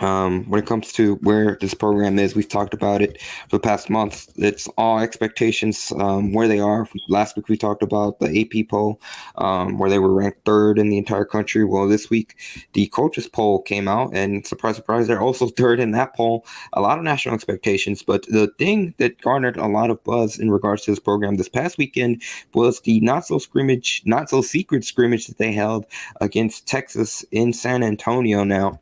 When it comes to where this program is, we've talked about it for the past month. It's all expectations where they are. Last week we talked about the AP poll, where they were ranked third in the entire country. Well, this week the coaches poll came out, and surprise, surprise, they're also third in that poll. A lot of national expectations, but the thing that garnered a lot of buzz in regards to this program this past weekend was the not so secret scrimmage that they held against Texas in San Antonio. Now,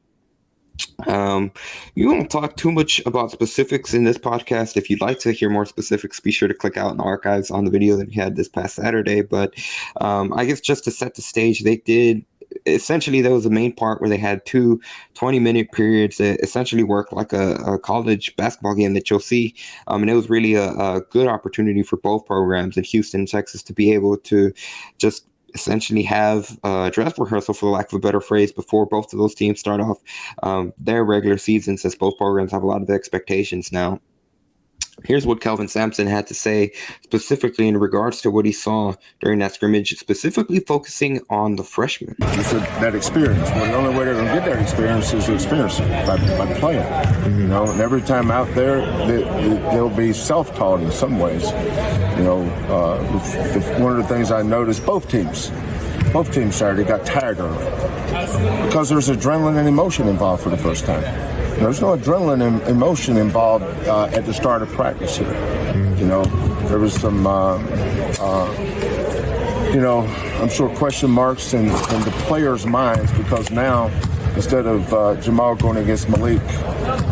we won't talk too much about specifics in this podcast. If you'd like to hear more specifics, be sure to click out in the archives on the video that we had this past Saturday. But I guess just to set the stage, they did essentially, there was a main part where they had two 20-minute periods that essentially worked like a college basketball game that you'll see. And it was really a good opportunity for both programs in Houston, Texas, to be able to just essentially have a dress rehearsal, for lack of a better phrase, before both of those teams start off their regular season, since both programs have a lot of expectations now. Here's what Kelvin Sampson had to say specifically in regards to what he saw during that scrimmage, specifically focusing on the freshmen. He said that experience. Well, the only way they're going to get that experience is to experience it by playing. You know, and every time out there, they'll be self-taught in some ways. You know, one of the things I noticed, both teams Saturday got tired early because there's adrenaline and emotion involved for the first time. There's no adrenaline and emotion involved at the start of practice here. You know, there was some, you know, I'm sure question marks in the players' minds, because now, instead of Jamal going against Malik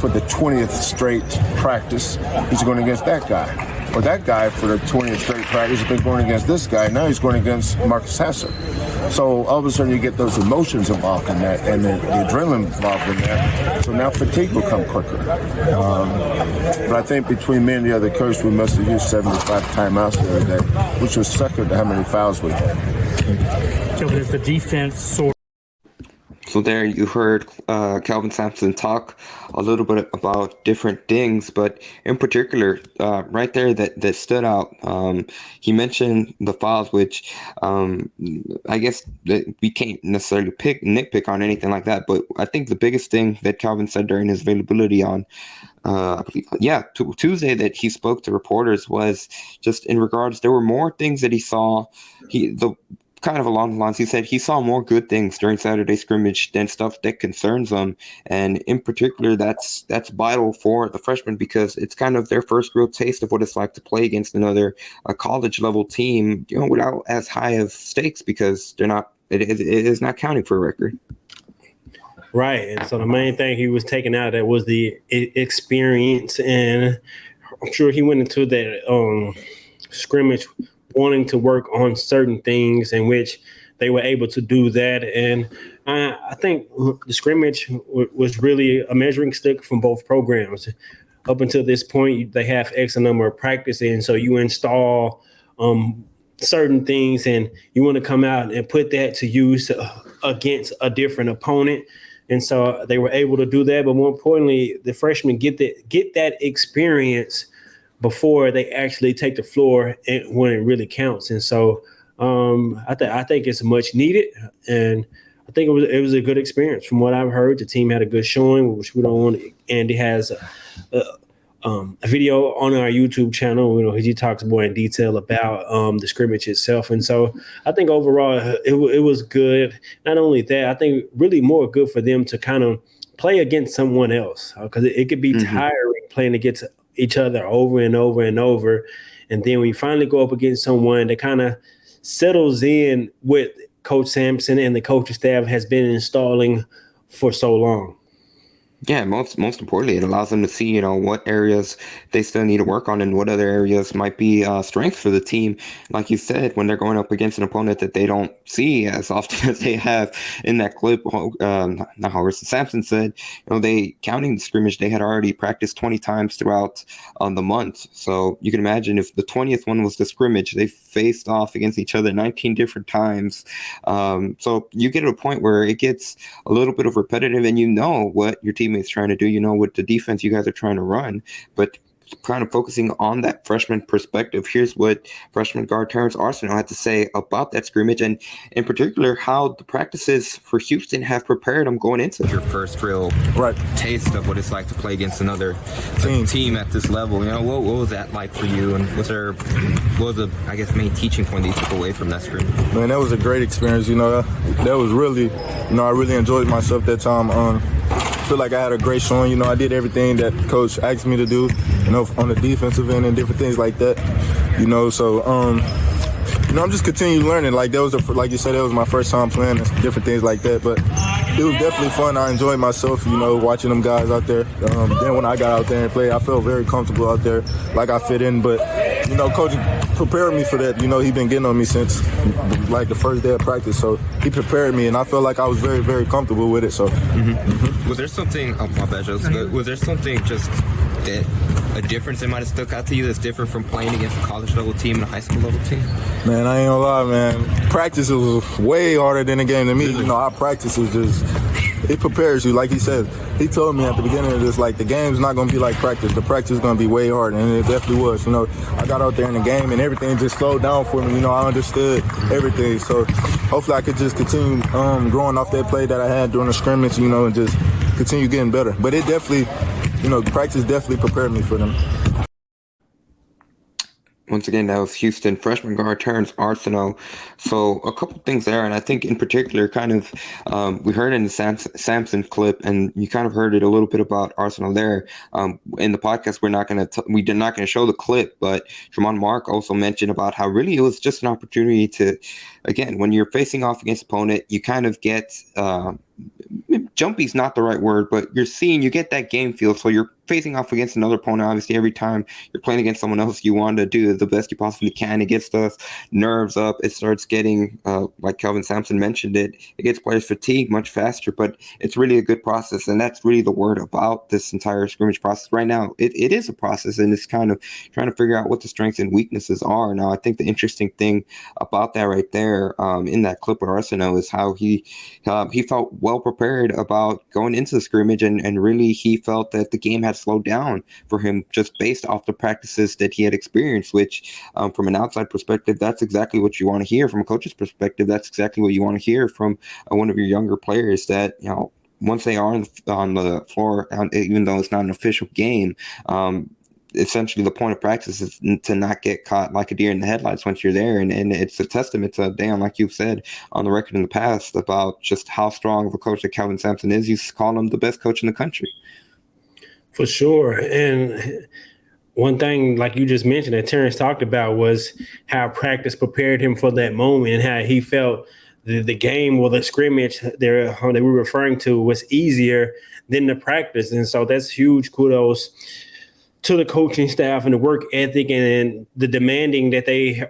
for the 20th straight practice, he's going against that guy. Or that guy for the 20th straight practice has been going against this guy. Now he's going against Marcus Hasser. So all of a sudden you get those emotions involved in that, and the adrenaline involved in that. So now fatigue will come quicker. But I think between me and the other coach, we must have used 75 timeouts the other day, which was second to how many fouls we had. So is the defense sort? So there you heard Kelvin Sampson talk a little bit about different things, but in particular, right there that stood out, he mentioned the fouls, which I guess that we can't necessarily nitpick on anything like that, but I think the biggest thing that Calvin said during his availability on I believe, Tuesday, that he spoke to reporters, was just in regards, there were more things that he saw. Kind of along the lines, he said he saw more good things during Saturday's scrimmage than stuff that concerns them, and in particular, that's vital for the freshmen, because it's kind of their first real taste of what it's like to play against another college level team, you know, without as high of stakes, because it is not counting for a record. Right, and so the main thing he was taking out of that was the experience, and I'm sure he went into that scrimmage wanting to work on certain things, in which they were able to do that. And I think the scrimmage was really a measuring stick from both programs. Up until this point, they have X number of practice, and so you install certain things, and you want to come out and put that to use against a different opponent. And so they were able to do that. But more importantly, the freshmen get that experience before they actually take the floor when it really counts. And so I think it's much needed, and I think it was a good experience. From what I've heard, the team had a good showing, which we don't want. Andy has a video on our YouTube channel. You know, he talks more in detail about the scrimmage itself, and so I think overall it was good. Not only that, I think really more good for them to kind of play against someone else, because it could be tiring playing against each other over and over and over. And then when you finally go up against someone that kind of settles in with Coach Sampson and the coaching staff has been installing for so long. Yeah, most importantly, it allows them to see, you know, what areas they still need to work on and what other areas might be strengths for the team. Like you said, when they're going up against an opponent that they don't see as often as they have in that clip, Sampson said, you know, they, counting the scrimmage, they had already practiced 20 times throughout the month. So you can imagine if the 20th one was the scrimmage, they faced off against each other 19 different times. So you get to a point where it gets a little bit of repetitive, and you know what your teammates trying to do, you know what the defense you guys are trying to run, but kind of focusing on that freshman perspective, here's what freshman guard Terrence Arsenault had to say about that scrimmage, and in particular how the practices for Houston have prepared him going into your first real taste of what it's like to play against another team at this level. You know, what was that like for you, and what was the, I guess, main teaching point that you took away from that scrimmage? Man, that was a great experience. You know, that was really, you know, I really enjoyed myself that time. I feel like I had a great showing. You know, I did everything that coach asked me to do, you know, on the defensive end and different things like that. You know, so you know, I'm just continuing learning. Like that was like you said, that was my first time playing and different things like that. But it was definitely fun. I enjoyed myself, you know, watching them guys out there. Then when I got out there and played, I felt very comfortable out there, like I fit in. But you know, coach prepared me for that. You know, he's been getting on me since like the first day of practice. So he prepared me, and I felt like I was very, very comfortable with it. So was there something? Oh, my bad, Joseph. Was there something just that a difference that might have stuck out to you that's different from playing against a college level team and a high school level team? Man, I ain't gonna lie, man. Practice was way harder than the game to me. You know, our practice was just, it prepares you. Like he said, he told me at the beginning of this, like, the game's not gonna be like practice. The practice is gonna be way harder, and it definitely was. You know, I got out there in the game and everything just slowed down for me. You know, I understood everything. So hopefully I could just continue growing off that play that I had during the scrimmage, you know, and just continue getting better. But it definitely, you know, practice definitely prepared me for them. Once again, that was Houston freshman guard Terrence Arsenault. So a couple things there, and I think in particular, kind of, we heard in the Sampson clip, and you kind of heard it a little bit about Arsenault there. In the podcast, we're not going to show the clip, but Tremont Mark also mentioned about how really it was just an opportunity to, again, when you're facing off against opponent, you kind of get jumpy's not the right word, but you get that game feel. So you're facing off against another opponent. Obviously, every time you're playing against someone else, you want to do the best you possibly can. It gets the nerves up. It starts getting, like Kelvin Sampson mentioned it gets players fatigued much faster, but it's really a good process. And that's really the word about this entire scrimmage process right now. It is a process, and it's kind of trying to figure out what the strengths and weaknesses are. Now, I think the interesting thing about that right there in that clip with Arsenault is how he felt well prepared about going into the scrimmage, and really he felt that the game had slowed down for him just based off the practices that he had experienced, which from an outside perspective, that's exactly what you want to hear. From a coach's perspective, that's exactly what you want to hear from one of your younger players, that, you know, once they are on the floor, even though it's not an official game, essentially the point of practice is to not get caught like a deer in the headlights once you're there. And it's a testament to Dan, like you've said on the record in the past, about just how strong of a coach that Kelvin Sampson is. You call him the best coach in the country. For sure. And one thing, like you just mentioned, that Terrence talked about was how practice prepared him for that moment, and how he felt the game or the scrimmage that we were referring to was easier than the practice. And so that's huge kudos to the coaching staff and the work ethic and the demanding that they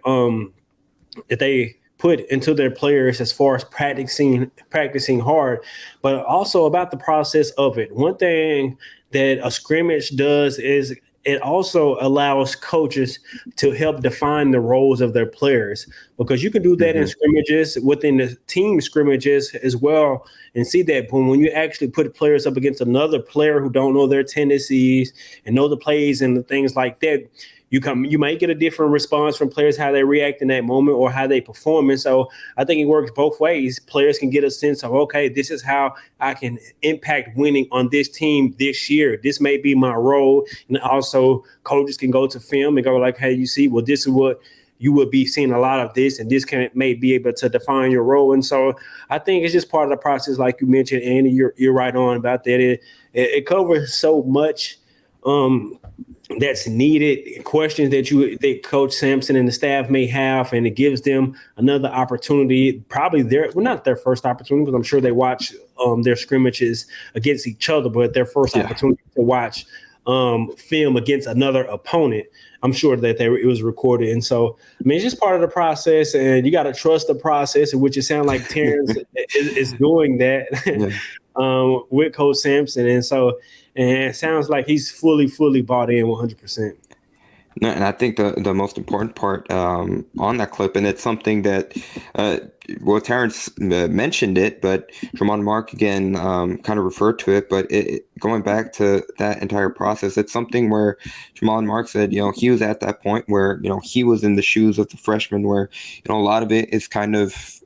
put into their players as far as practicing hard, but also about the process of it. One thing that a scrimmage does is it also allows coaches to help define the roles of their players, because you can do that in scrimmages, within the team scrimmages as well, and see that. But when you actually put players up against another player who don't know their tendencies and know the plays and the things like that, you might get a different response from players, how they react in that moment or how they perform. And so I think it works both ways. Players can get a sense of, okay, this is how I can impact winning on this team this year. This may be my role. And also coaches can go to film and go like, hey, you see, well, this is what you would be seeing a lot of this, and this may be able to define your role. And so I think it's just part of the process, like you mentioned, Andy. You're right on about that. It covers so much that's needed, questions that Coach Sampson and the staff may have, and it gives them another opportunity. Probably not their first opportunity, because I'm sure they watch their scrimmages against each other, but their first opportunity to watch film against another opponent. I'm sure that it was recorded. And so, I mean, it's just part of the process, and you got to trust the process, in which it sounds like Terrence is doing that with Coach Sampson. And so, and it sounds like he's fully bought in 100%. No, and I think the most important part on that clip, and it's something that, uh, well, Terrence mentioned it, but Tremont Mark again kind of referred to it. But going back to that entire process, it's something where Tremont Mark said, he was at that point where, he was in the shoes of the freshman, where, a lot of it is kind of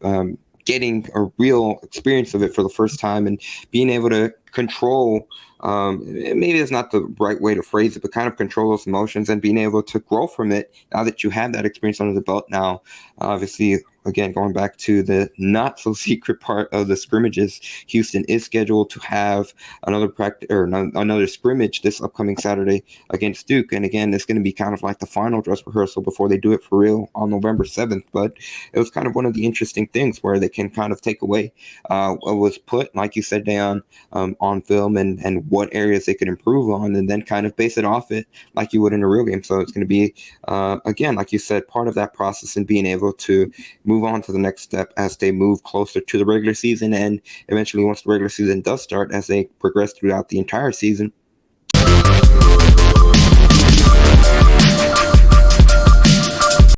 getting a real experience of it for the first time and being able to control, maybe it's not the right way to phrase it, but kind of control those emotions and being able to grow from it now that you have that experience under the belt. Now, obviously, again, going back to the not so secret part of the scrimmages, Houston is scheduled to have another practice or another scrimmage this upcoming Saturday against Duke. And again, it's going to be kind of like the final dress rehearsal before they do it for real on November 7th. But it was kind of one of the interesting things where they can kind of take away what was put, like you said, Dan, on film and what areas they could improve on, and then kind of base it off it like you would in a real game. So it's going to be, again, like you said, part of that process and being able to move on to the next step as they move closer to the regular season, and eventually once the regular season does start, as they progress throughout the entire season,